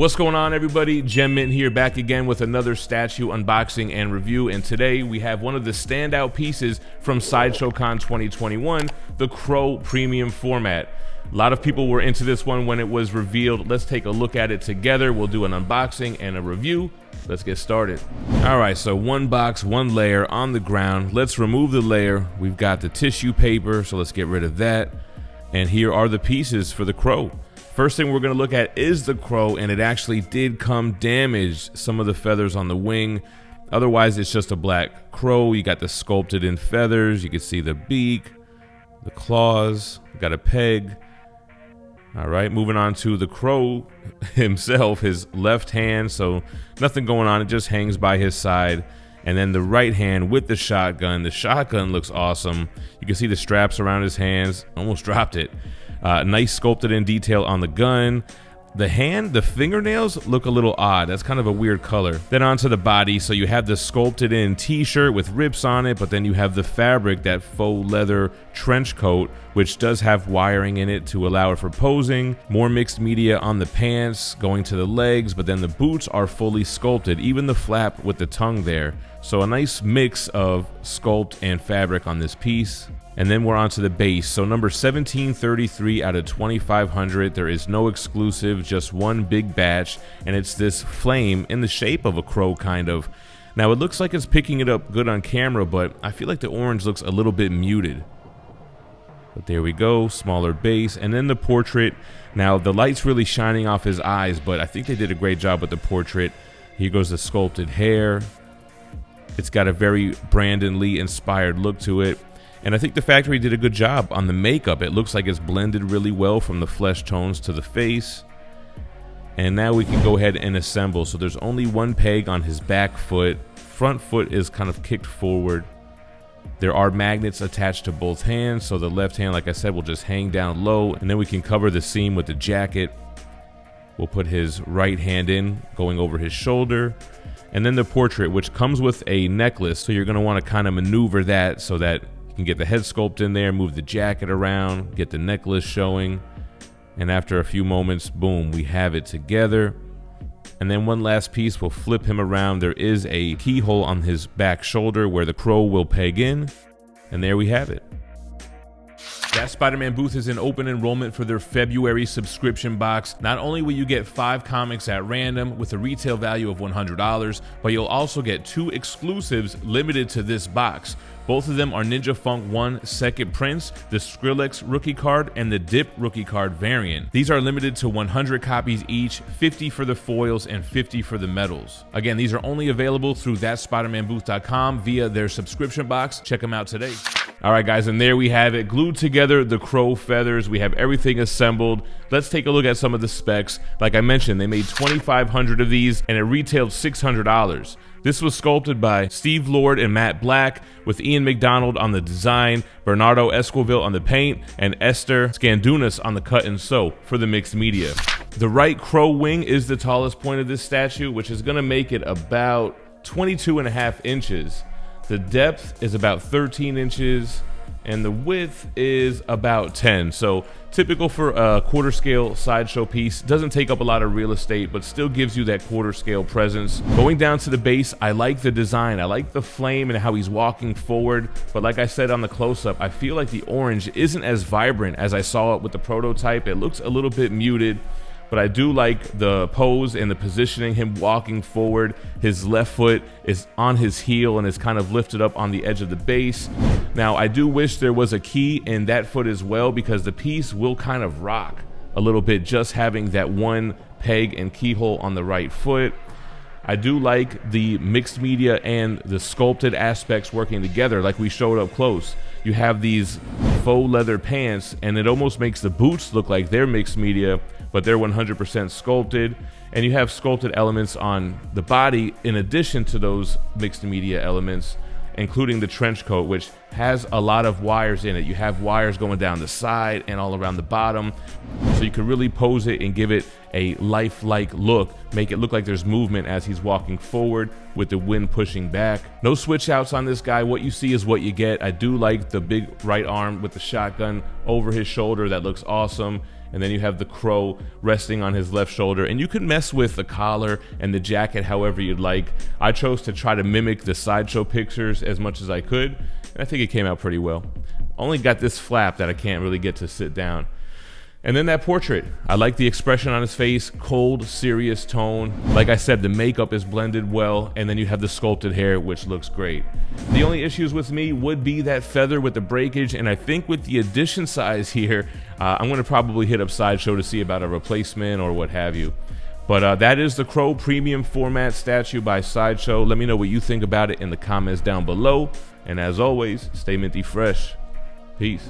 What's going on, everybody? GemMint here, back again with another statue unboxing and review, and today we have one of the standout pieces from Sideshow Con 2021, the Crow Premium format. A lot of people were into this one when it was revealed. Let's take a look at it together. We'll do an unboxing and a review. Let's get started. All right, so one box, one layer on the ground. Let's remove the layer. We've got the tissue paper, so let's get rid of that. And here are the pieces for the Crow. First thing we're going to look at is the Crow, and it actually did come damaged, some of the feathers on the wing. Otherwise, it's just a black Crow. You got the sculpted in feathers. You can see the beak, the claws, got a peg. All right, moving on to the Crow himself, his left hand. So nothing going on. It just hangs by his side. And then the right hand with the shotgun. The shotgun looks awesome. You can see the straps around his hands. Almost dropped it. Nice sculpted in detail on the gun. The hand, the fingernails look a little odd. That's kind of a weird color. Then onto the body. So you have the sculpted in t-shirt with rips on it, but then you have the fabric, that faux leather trench coat, which does have wiring in it to allow it for posing. More mixed media on the pants, going to the legs, but then the boots are fully sculpted, even the flap with the tongue there. So a nice mix of sculpt and fabric on this piece. And then we're on to the base. So number 1733 out of 2500. There is no exclusive, just one big batch, and it's this flame in the shape of a crow, kind of. Now it looks like it's picking it up good on camera, but I feel like the orange looks a little bit muted. But there we go, smaller base. And then the portrait. Now the light's really shining off his eyes, but I think they did a great job with the portrait. Here goes the sculpted hair. It's got a very Brandon Lee inspired look to it. And I think the factory did a good job on the makeup. It looks like it's blended really well from the flesh tones to the face. And now we can go ahead and assemble. So there's only one peg on his back foot. Front foot is kind of kicked forward. There are magnets attached to both hands. So the left hand, like I said, will just hang down low. And then we can cover the seam with the jacket. We'll put his right hand in, going over his shoulder. And then the portrait, which comes with a necklace. So you're going to want to kind of maneuver that so that you can get the head sculpt in there, move the jacket around, get the necklace showing. And after a few moments, boom, we have it together. And then one last piece, we'll flip him around. There is a keyhole on his back shoulder where the Crow will peg in. And there we have it. That Spider-Man booth is in open enrollment for their February subscription box. Not only will you get 5 comics at random with a retail value of $100, but you'll also get 2 exclusives limited to this box. Both of them are Ninja Funk 1 second prints, the Skrillex rookie card, and the Dip rookie card variant. These are limited to 100 copies each, 50 for the foils and 50 for the medals. Again, these are only available through THATSPIDERMANBOOTH.com via their subscription box. Check them out today. All right, guys, and there we have it. Glued together, the Crow feathers. We have everything assembled. Let's take a look at some of the specs. Like I mentioned, they made 2,500 of these, and it retailed $600. This was sculpted by Steve Lord and Matt Black, with Ian McDonald on the design, Bernardo Esquivel on the paint, and Esther Scandunas on the cut and sew for the mixed media. The right Crow wing is the tallest point of this statue, which is going to make it about 22.5 inches. The depth is about 13 inches, and the width is about 10. So typical for a quarter scale Sideshow piece. Doesn't take up a lot of real estate, but still gives you that quarter scale presence. Going down to the base, I like the design. I like the flame and how he's walking forward. But like I said on the close-up, I feel like the orange isn't as vibrant as I saw it with the prototype. It looks a little bit muted. But I do like the pose and the positioning, him walking forward. His left foot is on his heel and is kind of lifted up on the edge of the base. Now, I do wish there was a key in that foot as well, because the piece will kind of rock a little bit just having that one peg and keyhole on the right foot. I do like the mixed media and the sculpted aspects working together like we showed up close. You have these faux leather pants, and it almost makes the boots look like they're mixed media, but they're 100% sculpted. And you have sculpted elements on the body in addition to those mixed media elements, including the trench coat, which has a lot of wires in it. You have wires going down the side and all around the bottom, so you can really pose it and give it a lifelike look, make it look like there's movement as he's walking forward with the wind pushing back. No switch outs on this guy. What you see is what you get. I do like the big right arm with the shotgun over his shoulder. That looks awesome. and then you have the crow resting on his left shoulder, and you can mess with the collar and the jacket however you'd like. I chose to try to mimic the Sideshow pictures as much as I could, and I think it came out pretty well. Only got this flap that I can't really get to sit down. And then that portrait, I like the expression on his face, cold, serious tone. Like I said, the makeup is blended well, and then you have the sculpted hair, which looks great. The only issues with me would be that feather with the breakage, and I think with the edition size here, I'm gonna probably hit up Sideshow to see about a replacement or what have you. But that is the Crow Premium Format statue by Sideshow. Let me know what you think about it in the comments down below. And as always, stay minty fresh. Peace.